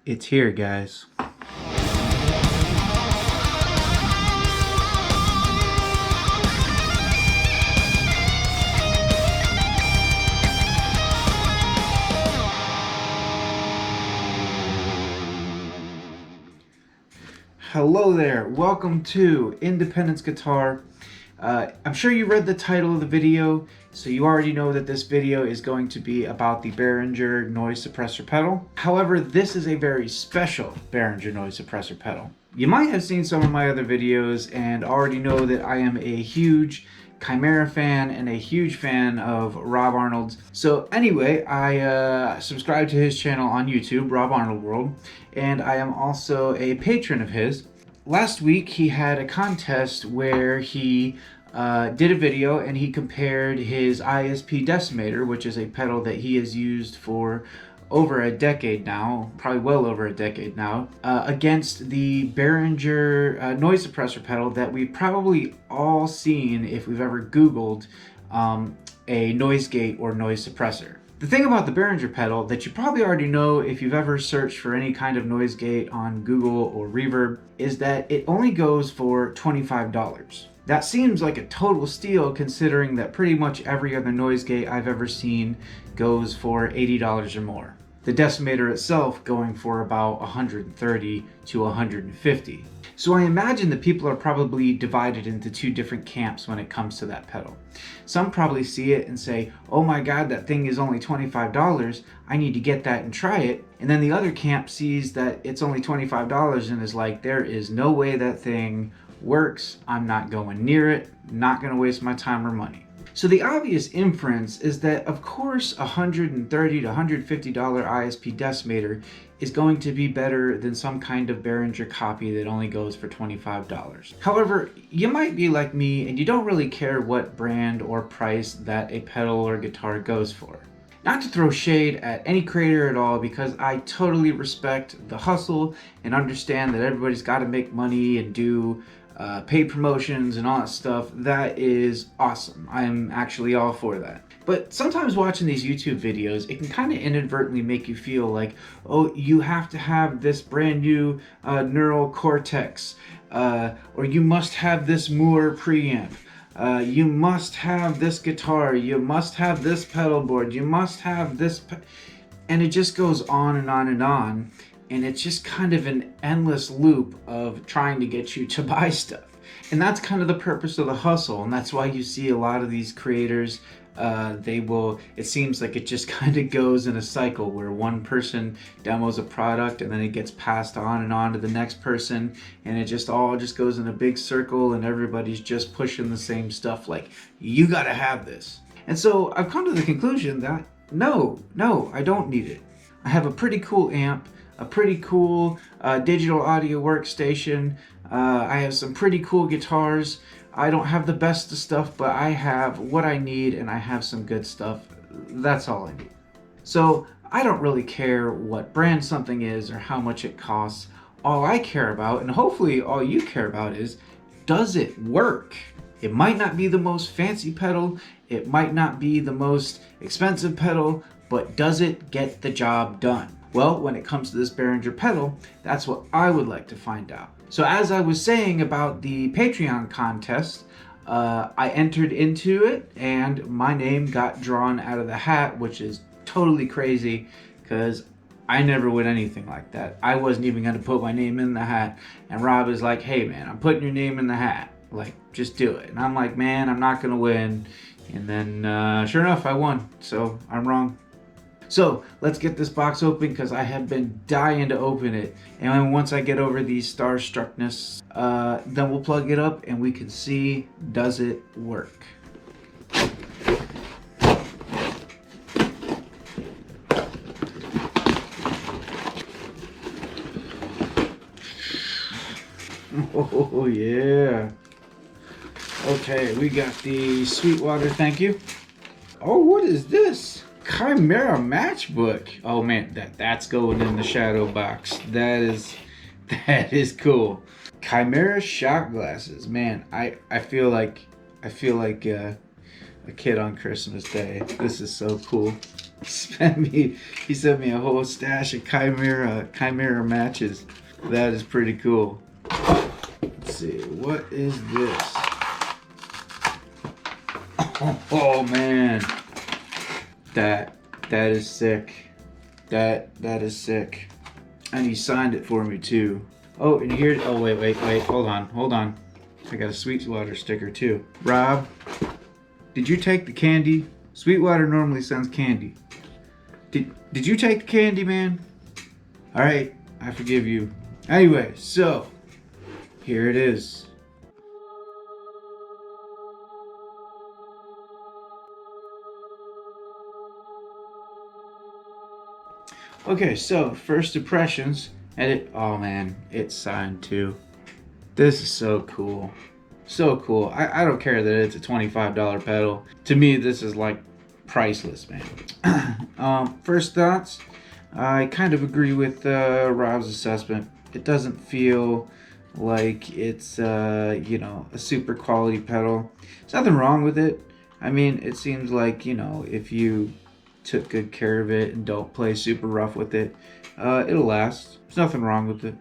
It's here, guys. Hello there, welcome to Independence Guitar. I'm sure you read the title of the video, so you already know that this video is going to be about the Behringer noise suppressor pedal. However, this is a very special Behringer noise suppressor pedal. You might have seen some of my other videos and already know that I am a huge Chimaira fan and a huge fan of Rob Arnold's. So anyway, I subscribe to his channel on YouTube, Rob Arnold World, and I am also a patron of his. Last week he had a contest where he did a video and he compared his ISP decimator, which is a pedal that he has used for over a decade now, probably well over a decade now, against the Behringer noise suppressor pedal that we've probably all seen if we've ever Googled a noise gate or noise suppressor. The thing about the Behringer pedal that you probably already know if you've ever searched for any kind of noise gate on Google or Reverb is that it only goes for $25. That seems like a total steal considering that pretty much every other noise gate I've ever seen goes for $80 or more. The decimator itself going for about $130 to $150. So I imagine that people are probably divided into two different camps when it comes to that pedal. Some probably see it and say, oh my god, that thing is only $25, I need to get that and try it. And then the other camp sees that it's only $25 and is like, there is no way that thing works, I'm not going near it, not going to waste my time or money. So the obvious inference is that of course $130 to $150 ISP decimator is going to be better than some kind of Behringer copy that only goes for $25. However, you might be like me and you don't really care what brand or price that a pedal or guitar goes for. Not to throw shade at any creator at all, because I totally respect the hustle and understand that everybody's got to make money and do paid promotions and all that stuff. That is awesome. I'm actually all for that. But sometimes watching these YouTube videos, it can kind of inadvertently make you feel like, oh, you have to have this brand new neural cortex, or you must have this Moore preamp. You must have this guitar, you must have this pedal board, you must have this, and it just goes on and on and on, and it's just kind of an endless loop of trying to get you to buy stuff. And that's kind of the purpose of the hustle, and that's why you see a lot of these creators, it seems like it just kind of goes in a cycle where one person demos a product and then it gets passed on and on to the next person, and it just all goes in a big circle and everybody's just pushing the same stuff like, you gotta have this. And so I've come to the conclusion that no, I don't need it. I have a pretty cool amp, a pretty cool digital audio workstation, I have some pretty cool guitars. I don't have the best of stuff, but I have what I need and I have some good stuff. That's all I need. So I don't really care what brand something is or how much it costs. All I care about, and hopefully all you care about, is does it work? It might not be the most fancy pedal, it might not be the most expensive pedal, but does it get the job done? Well, when it comes to this Behringer pedal, that's what I would like to find out. So as I was saying about the Patreon contest, I entered into it and my name got drawn out of the hat, which is totally crazy because I never win anything like that. I wasn't even going to put my name in the hat, and Rob is like, hey man, I'm putting your name in the hat. Like, just do it. And I'm like, man, I'm not going to win. And then sure enough, I won. So I'm wrong. So let's get this box open because I have been dying to open it. And once I get over the starstruckness, then we'll plug it up and we can see, does it work? Oh yeah. Okay, we got the Sweetwater, thank you. Oh, what is this? Chimaira matchbook. Oh man, that's going in the shadow box. That is cool. Chimaira shot glasses. Man, I feel like a kid on Christmas Day. This is so cool. He sent me a whole stash of Chimaira matches. That is pretty cool. Let's see, what is this? Oh man, that is sick. That is sick. And he signed it for me too. Oh, and here. Oh wait. Hold on. I got a Sweetwater sticker too. Rob, did you take the candy? Sweetwater normally sends candy. Did you take the candy, man? All right, I forgive you. Anyway, so here it is. Okay, so first impressions, and oh man, it's signed too. This is so cool. So cool. I don't care that it's a $25 pedal. To me, this is like priceless, man. First thoughts, I kind of agree with Rob's assessment. It doesn't feel like it's you know, a super quality pedal. There's nothing wrong with it. I mean, it seems like, you know, if you took good care of it and don't play super rough with it, it'll last. There's nothing wrong with it.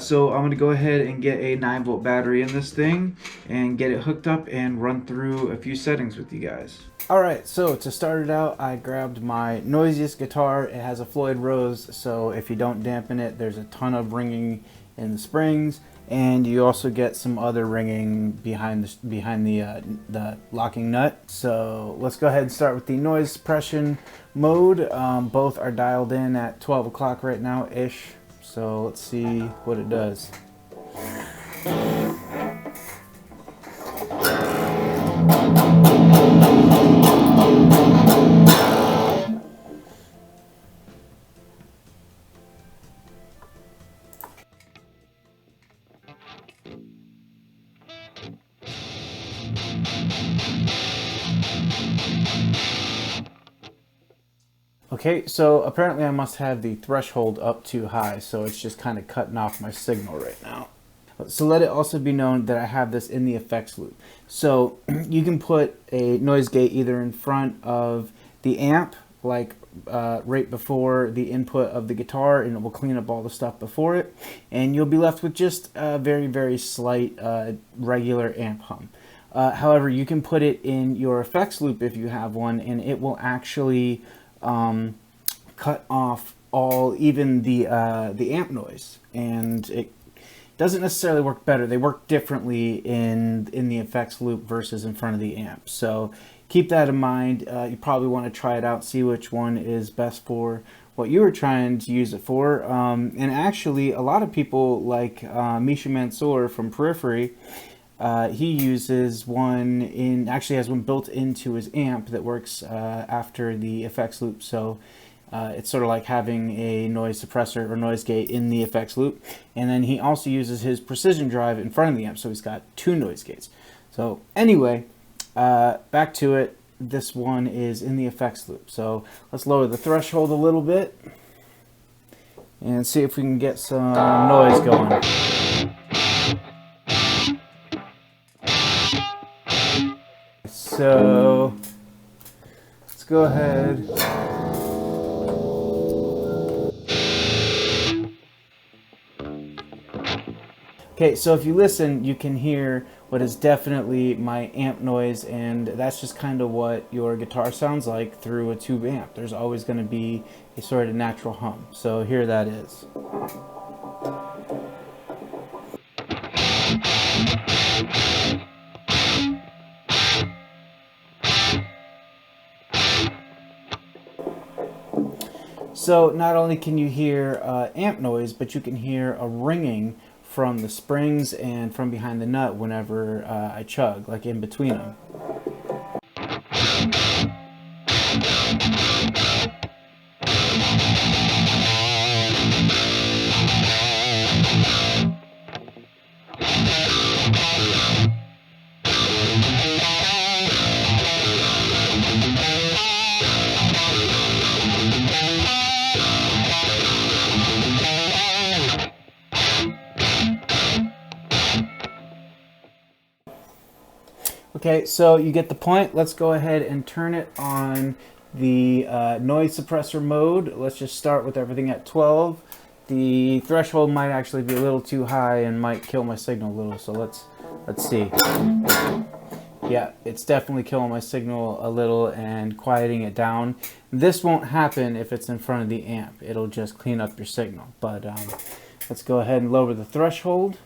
So I'm gonna go ahead and get a 9-volt battery in this thing and get it hooked up and run through a few settings with you guys. Alright, so to start it out, I grabbed my noisiest guitar. It has a Floyd Rose, so if you don't dampen it, there's a ton of ringing in the springs, and you also get some other ringing behind the locking nut. So let's go ahead and start with the noise suppression mode. Both are dialed in at 12 o'clock right now ish. So let's see what it does. Okay, so apparently I must have the threshold up too high, so it's just kind of cutting off my signal right now. So let it also be known that I have this in the effects loop. So you can put a noise gate either in front of the amp, like right before the input of the guitar, and it will clean up all the stuff before it, and you'll be left with just a very, very slight regular amp hum. However, you can put it in your effects loop if you have one, and it will actually cut off even the amp noise, and it doesn't necessarily work better. They work differently in the effects loop versus in front of the amp. So keep that in mind. You probably want to try it out, see which one is best for what you were trying to use it for. And actually, a lot of people like Misha Mansour from Periphery. He uses one actually has one built into his amp that works after the effects loop. So it's sort of like having a noise suppressor or noise gate in the effects loop. And then he also uses his precision drive in front of the amp. So he's got 2 noise gates. So anyway, back to it. This one is in the effects loop. So let's lower the threshold a little bit and see if we can get some noise going. So let's go ahead. Okay, so if you listen, you can hear what is definitely my amp noise, and that's just kind of what your guitar sounds like through a tube amp. There's always going to be a sort of natural hum. So here that is. So not only can you hear amp noise, but you can hear a ringing from the springs and from behind the nut whenever I chug, like in between them. Okay, so you get the point. Let's go ahead and turn it on The noise suppressor mode, let's just start with everything at 12. The threshold might actually be a little too high and might kill my signal a little, so let's see. Yeah, it's definitely killing my signal a little and quieting it down. This won't happen if it's in front of the amp. It'll just clean up your signal. But let's go ahead and lower the threshold.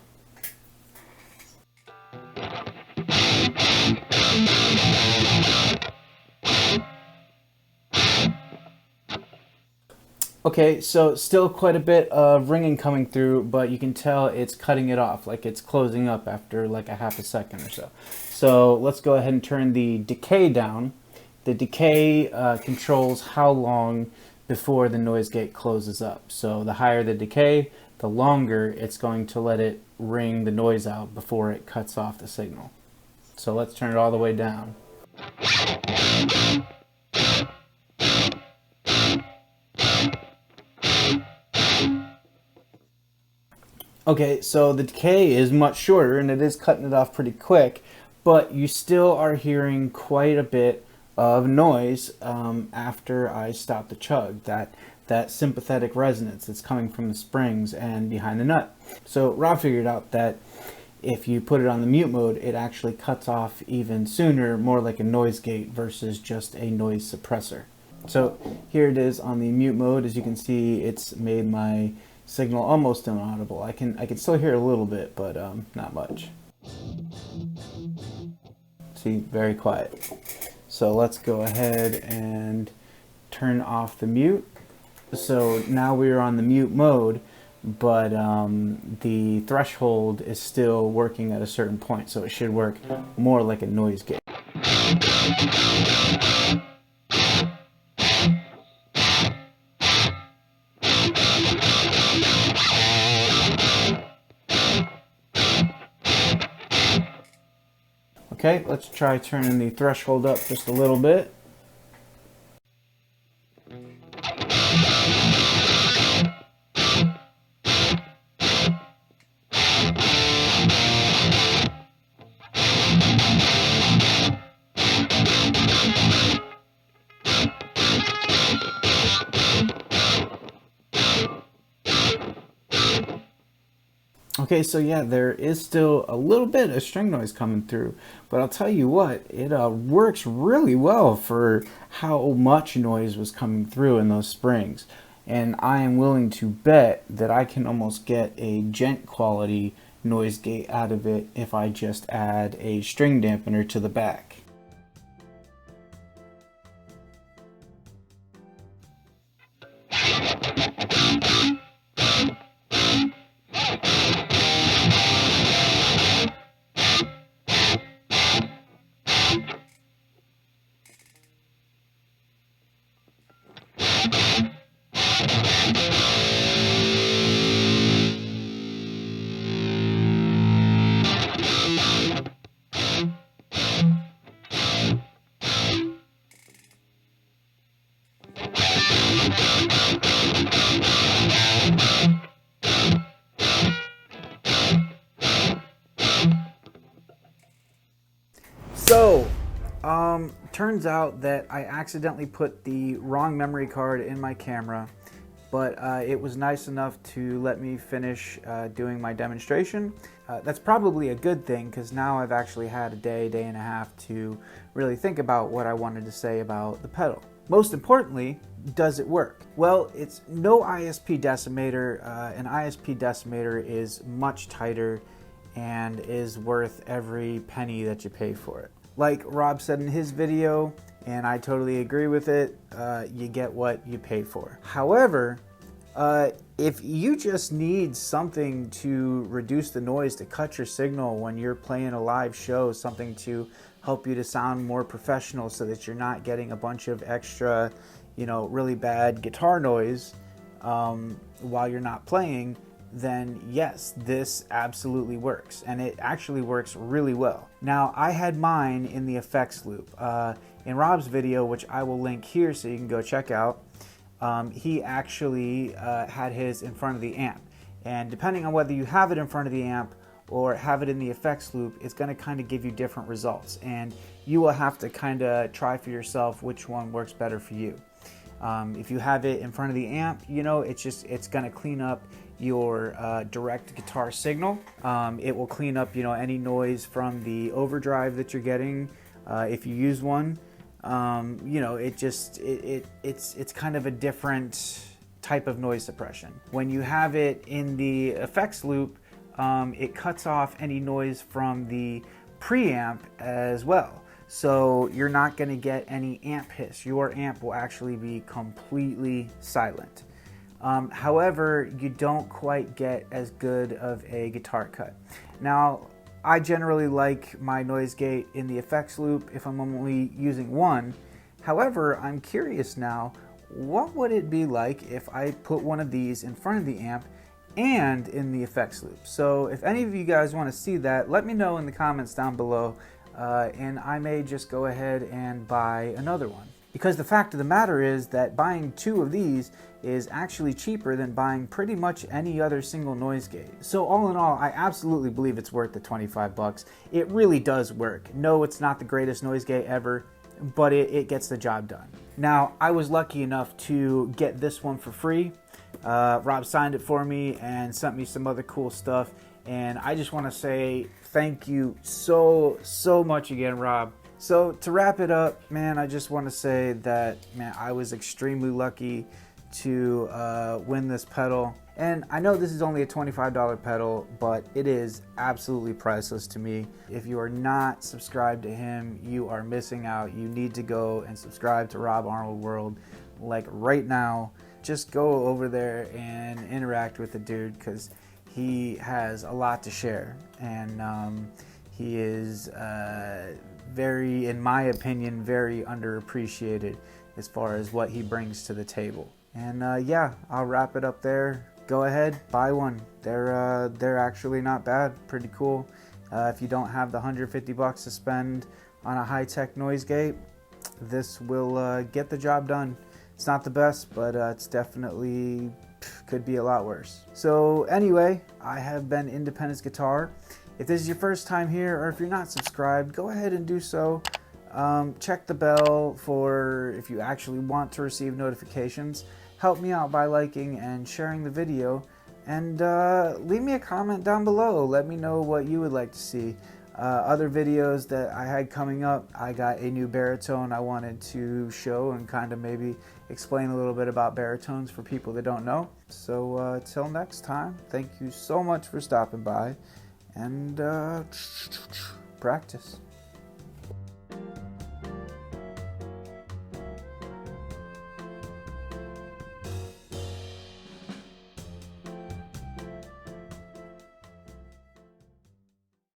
Okay, so still quite a bit of ringing coming through, but you can tell it's cutting it off, like it's closing up after like a half a second or so. So let's go ahead and turn the decay down. The decay controls how long before the noise gate closes up. So the higher the decay, the longer it's going to let it ring the noise out before it cuts off the signal. So let's turn it all the way down. Okay, so the decay is much shorter and it is cutting it off pretty quick, but you still are hearing quite a bit of noise after I stop the chug, that sympathetic resonance that's coming from the springs and behind the nut. So Rob figured out that if you put it on the mute mode, it actually cuts off even sooner, more like a noise gate versus just a noise suppressor. So here it is on the mute mode. As you can see, it's made my signal almost inaudible. I can still hear a little bit, but not much. See, very quiet. So let's go ahead and turn off the mute. So now we are on the mute mode, but the threshold is still working at a certain point, so it should work more like a noise gate. Okay, let's try turning the threshold up just a little bit. Okay, so yeah, there is still a little bit of string noise coming through, but I'll tell you what, it works really well for how much noise was coming through in those springs. And I am willing to bet that I can almost get a gent quality noise gate out of it if I just add a string dampener to the back. So, turns out that I accidentally put the wrong memory card in my camera, but it was nice enough to let me finish doing my demonstration. That's probably a good thing because now I've actually had a day and a half to really think about what I wanted to say about the pedal. Most importantly, does it work? Well, it's no ISP decimator. An ISP decimator is much tighter and is worth every penny that you pay for it. Like Rob said in his video, and I totally agree with it, you get what you pay for. However, if you just need something to reduce the noise, to cut your signal when you're playing a live show, something to help you to sound more professional so that you're not getting a bunch of extra, really bad guitar noise while you're not playing, then yes, this absolutely works, and it actually works really well. Now, I had mine in the effects loop. In Rob's video, which I will link here so you can go check out, he actually had his in front of the amp. And depending on whether you have it in front of the amp or have it in the effects loop, it's going to kind of give you different results, and you will have to kind of try for yourself which one works better for you. If you have it in front of the amp, you know, it's going to clean up your direct guitar signal. It will clean up, you know, any noise from the overdrive that you're getting if you use one. You know, it's kind of a different type of noise suppression. When you have it in the effects loop, it cuts off any noise from the preamp as well. So you're not going to get any amp hiss. Your amp will actually be completely silent. However, you don't quite get as good of a guitar cut. Now, I generally like my noise gate in the effects loop if I'm only using one. However, I'm curious now, what would it be like if I put one of these in front of the amp and in the effects loop? So if any of you guys want to see that, let me know in the comments down below, and I may just go ahead and buy another one. Because the fact of the matter is that buying two of these is actually cheaper than buying pretty much any other single noise gate. So all in all, I absolutely believe it's worth the 25 bucks. It really does work. No, it's not the greatest noise gate ever, but it gets the job done. Now, I was lucky enough to get this one for free. Rob signed it for me and sent me some other cool stuff. And I just want to say thank you so much again, Rob. So to wrap it up, man, I just want to say that, man, I was extremely lucky to win this pedal. And I know this is only a $25 pedal, but it is absolutely priceless to me. If you are not subscribed to him, you are missing out. You need to go and subscribe to Rob Arnold World, like right now. Just go over there and interact with the dude, because he has a lot to share. And he is very, in my opinion, very underappreciated as far as what he brings to the table. And yeah, I'll wrap it up there. Go ahead, buy one. They're actually not bad, pretty cool. If you don't have the 150 bucks to spend on a high-tech noise gate, this will get the job done. It's not the best, but it's definitely could be a lot worse. So anyway, I have been Independence Guitar. If this is your first time here, or if you're not subscribed, go ahead and do so. Check the bell for if you actually want to receive notifications. Help me out by liking and sharing the video, and leave me a comment down below. Let me know what you would like to see. Other videos that I had coming up, I got a new baritone I wanted to show and kind of maybe explain a little bit about baritones for people that don't know. So till next time, thank you so much for stopping by, and practice.